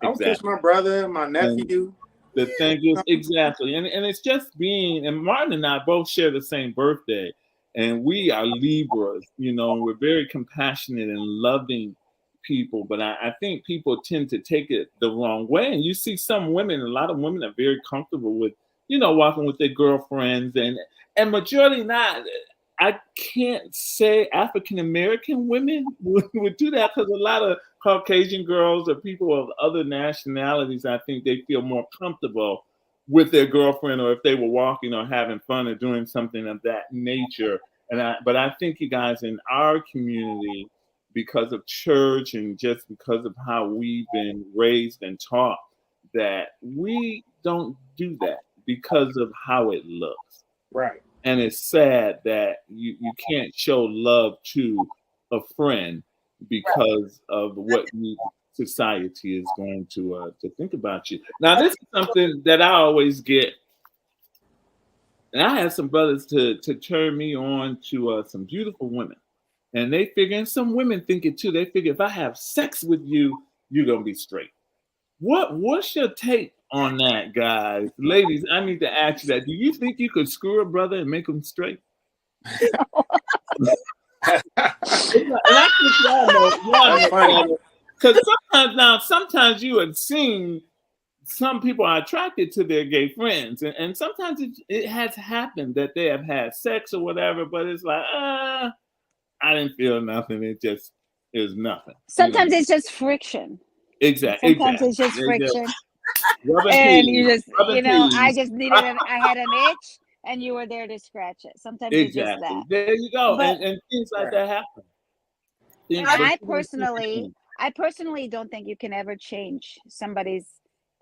I would kiss Exactly. my brother, my And nephew. the thing is, exactly. And it's just being, and Martin and I both share the same birthday. And we are Libras, and we're very compassionate and loving people. But I think people tend to take it the wrong way. And you see some women, a lot of women are very comfortable with, walking with their girlfriends, and majority not. I can't say African American women would do that, because a lot of Caucasian girls or people of other nationalities, I think they feel more comfortable with their girlfriend, or if they were walking or having fun or doing something of that nature. But I think you guys in our community, because of church and just because of how we've been raised and taught, that we don't do that because of how it looks. Right. And it's sad that you can't show love to a friend because of what society is going to think about you. Now, this is something that I always get, and I had some brothers to turn me on to some beautiful women, and they figure, and some women think it too. They figure, if I have sex with you, you're gonna be straight. What's your take on that, guys? Ladies, I need to ask you that. Do you think you could screw a brother and make him straight? And I think That's funny. because sometimes you have seen some people are attracted to their gay friends, and sometimes it has happened that they have had sex or whatever, but it's like, I didn't feel nothing. It just is nothing. Sometimes it's just friction. Exactly. Sometimes it's just There you go. friction. Rub And peas. you just, Rub and I peas. just needed I had an itch and you were there to scratch it. Sometimes it's just Exactly. that. There you go. But And things like Right. that happen. Things, and but I personally don't think you can ever change somebody's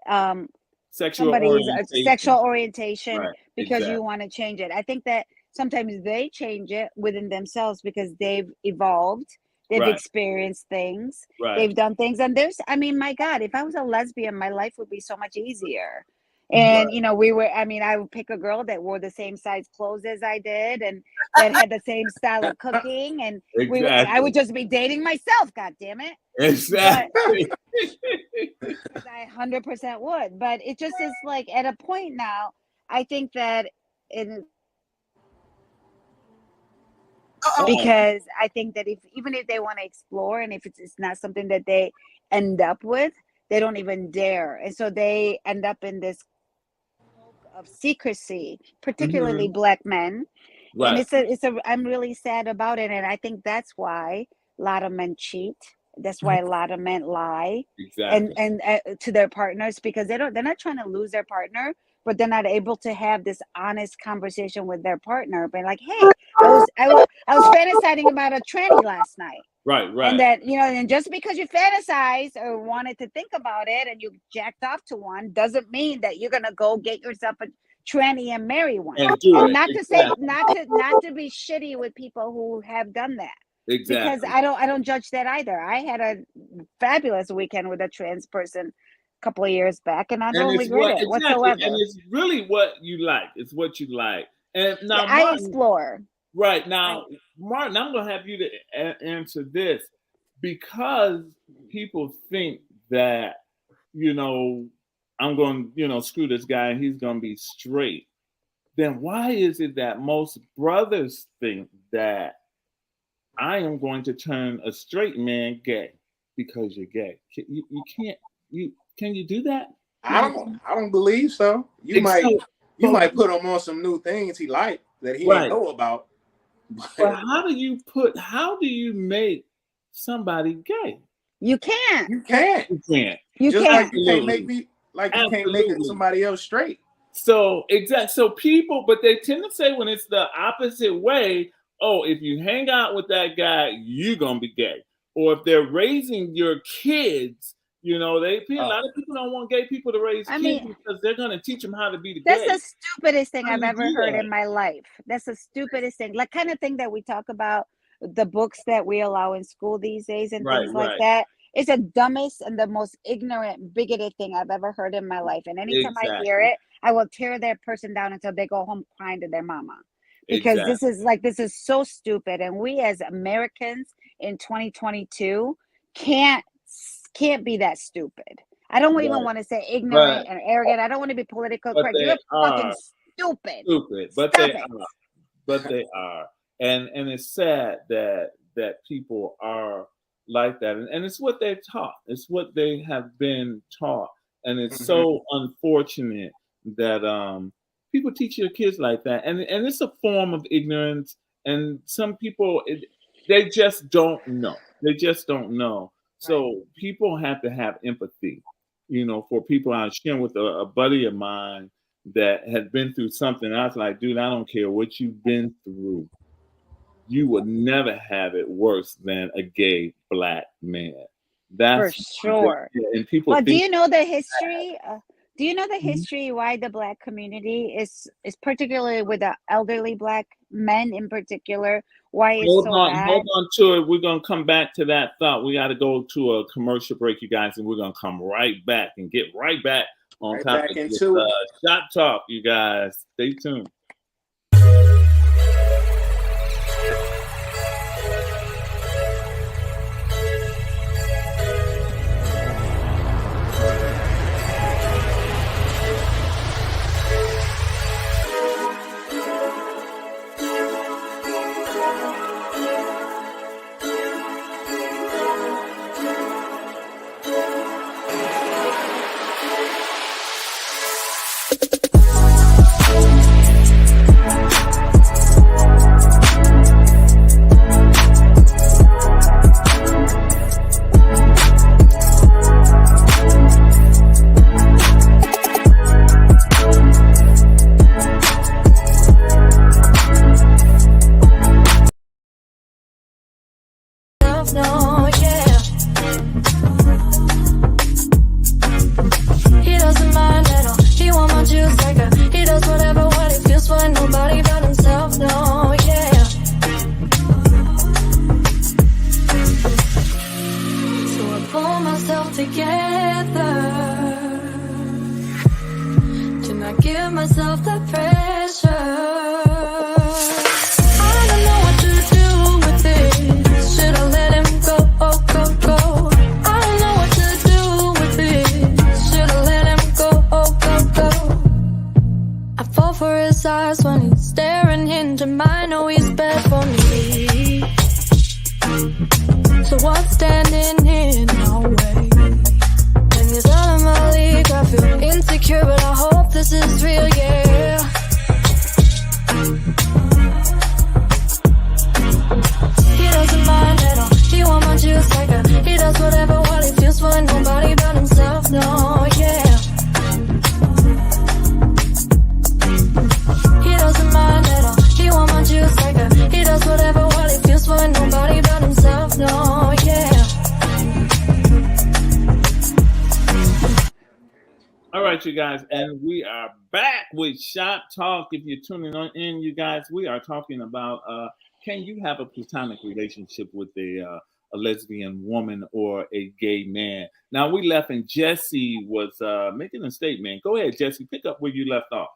um sexual somebody's sexual orientation. orientation Right. because Exactly. you want to change it. I think that sometimes they change it within themselves because they've evolved, they've Right. experienced things, Right. they've done things. And I mean, my God, if I was a lesbian, my life would be so much easier. Right. And I would pick a girl that wore the same size clothes as I did, and that had the same style of cooking, and I Exactly. would just be dating myself. God damn it! Exactly. I 100% would, but it just is like at a point now. I think that because I think that even if they want to explore, and if it's not something that they end up with, they don't even dare, and so they end up in this cloak of secrecy, particularly Mhm. Black men. And Right. I'm really sad about it, and I think that's why a lot of men cheat. That's why a lot of men lie Exactly. and to their partners, because they're not trying to lose their partner, but they're not able to have this honest conversation with their partner. But like, hey, I was fantasizing about a tranny last night. Right. And Right. that, and just because you fantasize or wanted to think about it and you jacked off to one doesn't mean that you're gonna go get yourself a tranny and marry one. And do And it. not to say Exactly. not to be shitty with people who have done that. Because Exactly. I don't judge that either. I had a fabulous weekend with a trans person a couple of years back, and I And don't it's regret it exactly, and whatsoever. it's really what you like. It's what you like. And Yeah, now, I Martin, explore. right now, Martin, I'm going to have you to answer this, because people think that, I'm going to, screw this guy and he's going to be straight. Then why is it that most brothers think that I am going to turn a straight man gay because you're gay. You can't. Can you do that? I don't believe so. You might put him on some new things he liked that he didn't know about. But how do you make somebody gay? You can't. You can't. You can't. You Just can't. like you can't make me like you can't make somebody else straight. So people, but they tend to say when it's the opposite way, oh, if you hang out with that guy, you're gonna be gay. Or if they're raising your kids, a lot of people don't want gay people to raise kids because they're gonna teach them how to be the gay. That's the stupidest thing I've ever heard in my life. That's the stupidest thing. Like kind of thing that we talk about, the books that we allow in school these days and things like that. It's the dumbest and the most ignorant, bigoted thing I've ever heard in my life. And anytime I hear it, I will tear that person down until they go home crying to their mama. Because this is so stupid. And we as Americans in 2022 can't be that stupid. I don't even want to say ignorant and arrogant. I don't want to be political correct. You're fucking stupid. But they are. And it's sad that people are like that. And it's what they're taught. It's what they have been taught. And it's so unfortunate that people teach your kids like that. And it's a form of ignorance. And some people, they just don't know. They just don't know. So people have to have empathy, for people. I was sharing with a buddy of mine that had been through something. I was like, dude, I don't care what you've been through. You would never have it worse than a gay Black man. That's for sure. And people. Well, do you know the history? Do you know the history why the Black community is particularly with the elderly Black men in particular? Why it's so bad? Hold on to it. We're gonna come back to that thought. We got to go to a commercial break, you guys, and we're gonna come right back and get right back on top of this Shop Talk, you guys. Stay tuned. You guys, and we are back with Shop Talk. If you're tuning on in, you guys, we are talking about can you have a platonic relationship with a lesbian woman or a gay man? Now we left and Jesse was making a statement. Go ahead, Jesse, pick up where you left off.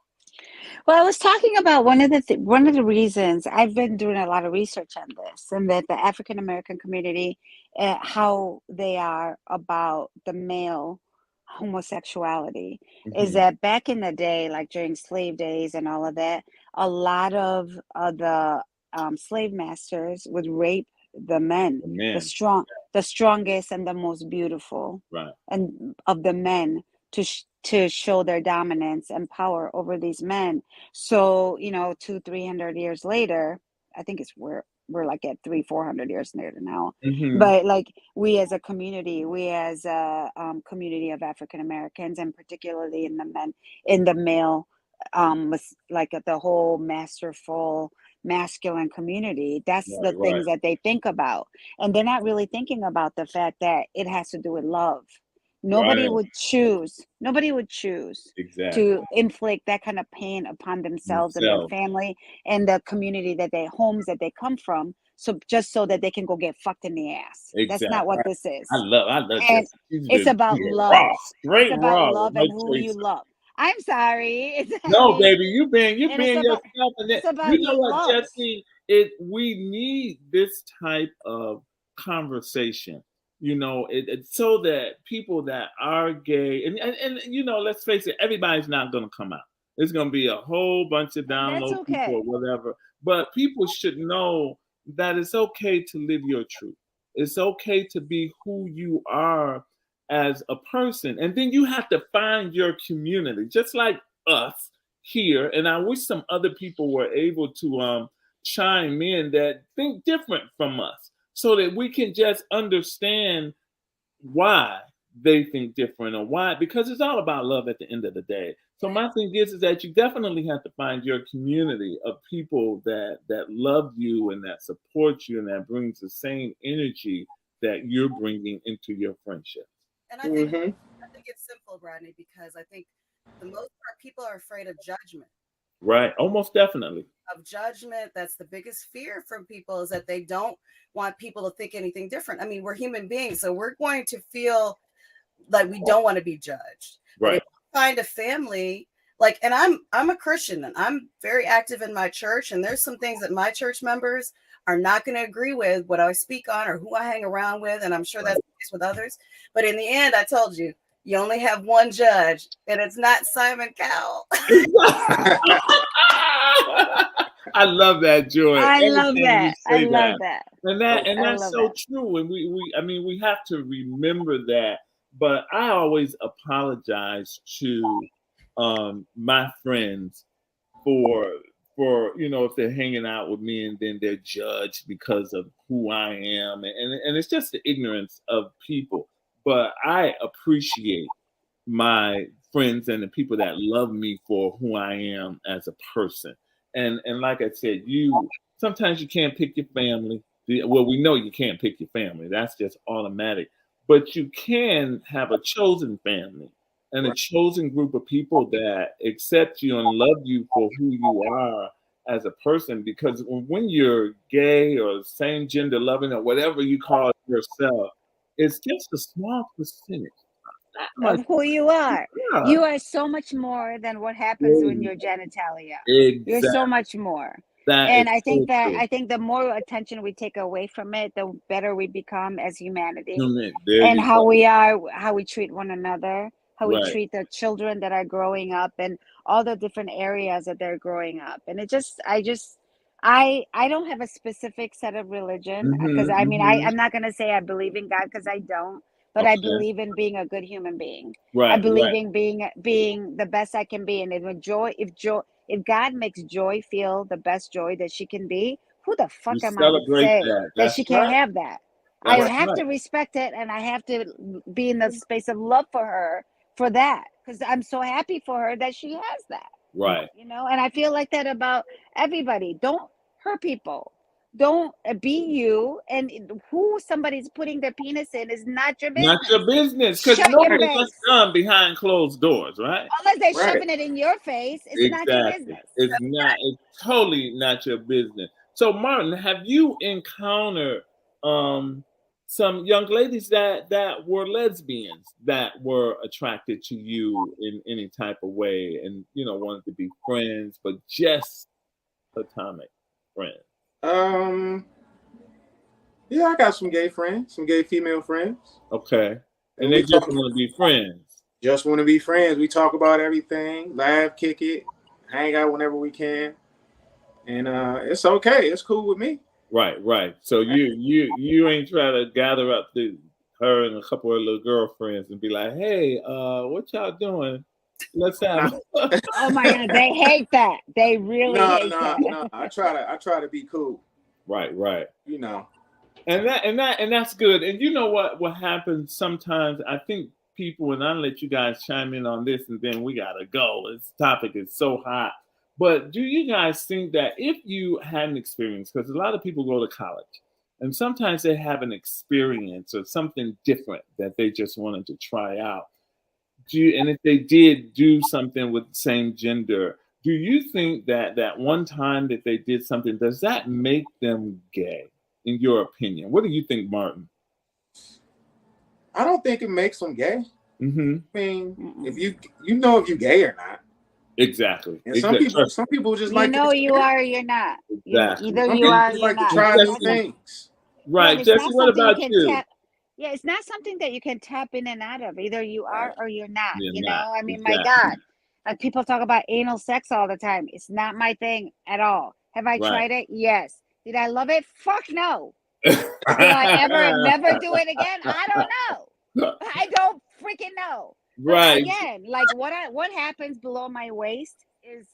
Well, I was talking about one of the reasons I've been doing a lot of research on this, and that the African American community, how they are about the male homosexuality, is that back in the day, like during slave days and all of that, a lot of the slave masters would rape the men, The men. the strongest and the most beautiful, Right. and of the men to show their dominance and power over these men. So 200-300 years later, I think we're like at 300-400 years later now. Mm-hmm. But like we as a community, we as a community of African Americans, and particularly in the male, like the whole masterful masculine community, that's the Right. things that they think about, and they're not really thinking about the fact that it has to do with love. Nobody Right. would choose Exactly. to inflict that kind of pain upon themselves and their Themselves. family and the community homes that they come from, so just so that they can go get fucked in the ass. That's Exactly. not what this is. I love And Jessica. She's it's about she's love. raw, straight It's about raw. love No and who you chaser. love. I'm sorry. No, baby, you being and it's about yourself, and it's that, about you know your what, love. Jesse? We need this type of conversation. It's so that people that are gay and let's face it, everybody's not going to come out. There's going to be a whole bunch of down That's low okay. people or whatever. But people should know that it's okay to live your truth. It's okay to be who you are as a person. And then you have to find your community, just like us here. And I wish some other people were able to chime in that think different from us, so that we can just understand why they think different, or why, because it's all about love at the end of the day. So my thing is that you definitely have to find your community of people that love you and that support you and that brings the same energy that you're bringing into your friendship. And I think it's simple, Rodney, because I think the most part people are afraid of judgment. Right. Almost definitely. Of judgment. That's the biggest fear from people, is that they don't want people to think anything different. I mean, we're human beings, so we're going to feel like we don't want to be judged. But Right. if you find a family, like, and I'm a Christian and I'm very active in my church, and there's some things that my church members are not going to agree with what I speak on or who I hang around with, and I'm sure that's the case with others. But in the end, I told you, you only have one judge, and it's not Simon Cowell. I love that, Joy. I love that. And that's so true. And we have to remember that. But I always apologize to my friends for if they're hanging out with me and then they're judged because of who I am, and it's just the ignorance of people. But I appreciate my friends and the people that love me for who I am as a person. And like I said, sometimes you can't pick your family. Well, we know you can't pick your family. That's just automatic. But you can have a chosen family and a chosen group of people that accept you and love you for who you are as a person. Because when you're gay or same gender loving or whatever you call yourself, it's just a small percentage of who you are. Yeah. You are so much more than what happens when you're genitalia. Exactly. You're so much more. And I think the more attention we take away from it, the better we become as humanity. And how we treat one another, how we treat the children that are growing up, and all the different areas that they're growing up. And I don't have a specific set of religion, because I'm not going to say I believe in God, because I don't. But I believe in being a good human being. I believe in being the best I can be. And if God makes Joy feel the best Joy that she can be, who the fuck am I to say that she can't have that? I have to respect it, and I have to be in the space of love for her for that, because I'm so happy for her that she has that. Right. And I feel like that about everybody. Don't hurt people. Don't be you, and who somebody's putting their penis in is not your business. Not your business, because nobody gets done behind closed doors, right? Unless they're shoving it in your face, it's not your business. It's totally not your business. So, Martin, have you encountered some young ladies that were lesbians that were attracted to you in any type of way, and wanted to be friends, but just platonic friends? Yeah, I got some gay friends, some gay female friends. Okay. And they just want to be friends. Just want to be friends. We talk about everything, laugh, kick it, hang out whenever we can. And it's okay. It's cool with me. Right. So you ain't try to gather up her and a couple of little girlfriends and be like, hey, what y'all doing? Let's have. Oh my God, they hate that. They really hate that. No. I try to be cool. Right. You know. And that's good. And you know what happens sometimes? I think people, and I'll let you guys chime in on this, and then we gotta go. This topic is so hot. But do you guys think that if you had an experience, because a lot of people go to college, and sometimes they have an experience or something different that they just wanted to try out. And if they did do something with the same gender, do you think that one time that they did something, does that make them gay, in your opinion? What do you think, Martin? I don't think it makes them gay. Mm-hmm. I mean, if you know if you're gay or not. Exactly. And some people just like you are or you're not. Exactly. Either you are or you're not. To try new things. Right. Yeah, Jesse, what about you? It's not something that you can tap in and out of. Either you are or you're not. You're know, not. I mean, Exactly. my God. Like people talk about anal sex all the time. It's not my thing at all. Have I tried it? Yes. Did I love it? Fuck no. Will I ever never do it again? I don't know. I don't freaking know. Right. But again, like what happens below my waist is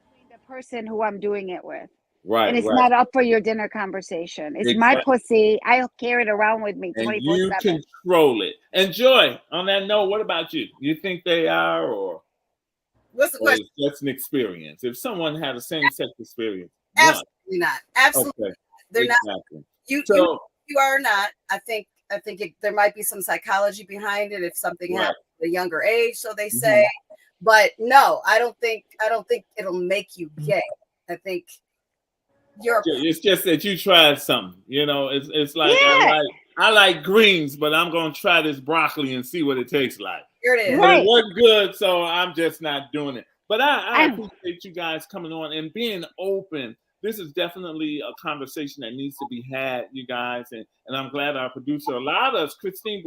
between the person who I'm doing it with. Right. And it's not up for your dinner conversation. It's my pussy. I'll carry it around with me 24/7. And you control it. And Joy, on that note, what about you? You think they are, or what's the question? That's an experience. If someone had a same-sex experience, absolutely not. Absolutely, okay. They're exactly. not. You are not. I think there might be some psychology behind it if something happens at a younger age, so they say. Mm-hmm. But no, I don't think it'll make you gay. I think it's just that you tried something. You know, it's like I like greens, but I'm gonna try this broccoli and see what it tastes like. Here it is. But it wasn't good, so I'm just not doing it. But I appreciate you guys coming on and being open. This is definitely a conversation that needs to be had, you guys, and I'm glad our producer allowed us, Christine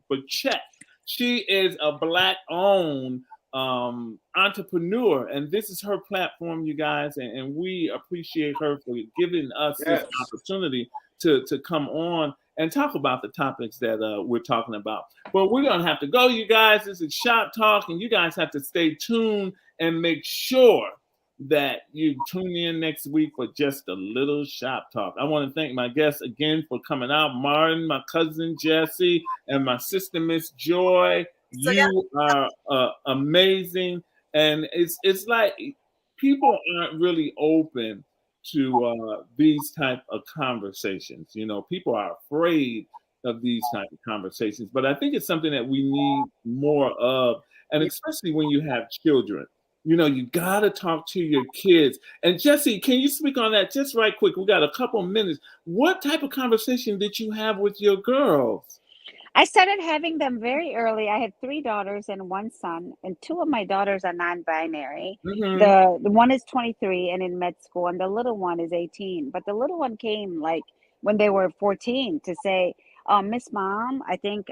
Bachette. She is a Black-owned entrepreneur, and this is her platform, you guys, and we appreciate her for giving us this opportunity to come on and talk about the topics that we're talking about. But we're gonna have to go, you guys. This is Shop Talk, and you guys have to stay tuned and make sure that you tune in next week for just a little Shop Talk. I want to thank my guests again for coming out, Martin, my cousin Jesse, and my sister Miss Joy. You are amazing, and it's like people aren't really open to these type of conversations. You know, people are afraid of these type of conversations, but I think it's something that we need more of, and especially when you have children. You know, you got to talk to your kids. And Jesse, can you speak on that just right quick? We got a couple minutes. What type of conversation did you have with your girls? I started having them very early. I had 3 daughters and 1 son, and 2 of my daughters are non-binary. Mm-hmm. The one is 23 and in med school, and the little one is 18. But the little one came like when they were 14 to say, Miss Mom, I think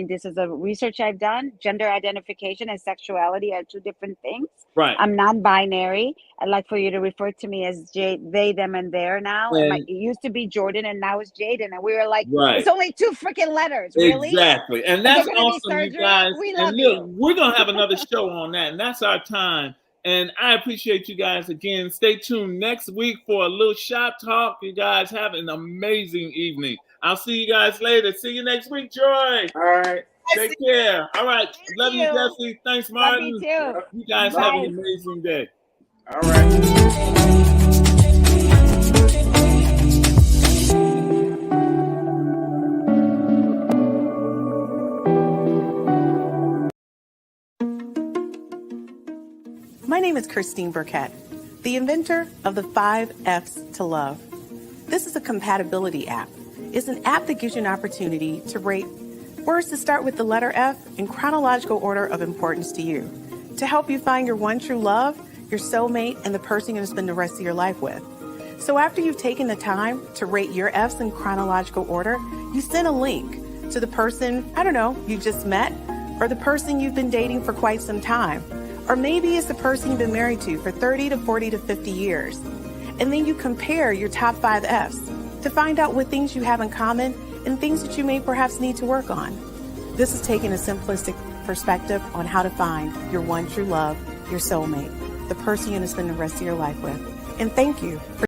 this is a research I've done. Gender identification and sexuality are 2 different things. Right. I'm non-binary. I'd like for you to refer to me as they, them, and their now. And it used to be Jordan, and now it's Jaden. And we were like, it's only 2 freaking letters, really? Exactly. And that's awesome, you guys. We love you. We're going to have another show on that, and that's our time. And I appreciate you guys again. Stay tuned next week for a little Shop Talk. You guys have an amazing evening. I'll see you guys later. See you next week, Joy. All right. Take care. All right. Love you, Jesse. Thanks, Martin. Love you too. You guys have an amazing day. All right. My name is Christine Burkett, the inventor of the 5 F's to Love. This is a compatibility app. It's an app that gives you an opportunity to rate words to start with the letter F in chronological order of importance to you, to help you find your one true love, your soulmate, and the person you're going to spend the rest of your life with. So after you've taken the time to rate your F's in chronological order, you send a link to the person, you just met, or the person you've been dating for quite some time. Or maybe it's the person you've been married to for 30 to 40 to 50 years. And then you compare your top 5 Fs to find out what things you have in common and things that you may perhaps need to work on. This is taking a simplistic perspective on how to find your one true love, your soulmate, the person you're going to spend the rest of your life with. And thank you for